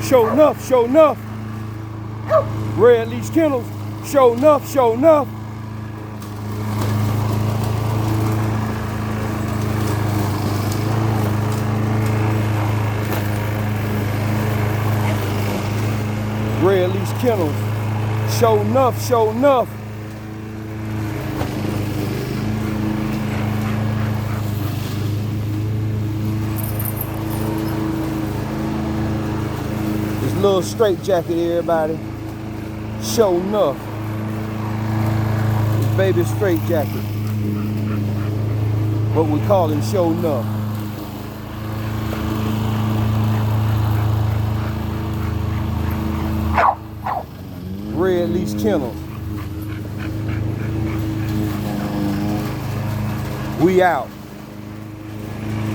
Show enough, show enough. Red Leash Kennels, show enough, show enough. Red Leash Kennels, show enough, show enough. Little straight jacket, everybody. Show enough. This baby's straight jacket. What we call him, show enough. Red Leash Kennels. We out.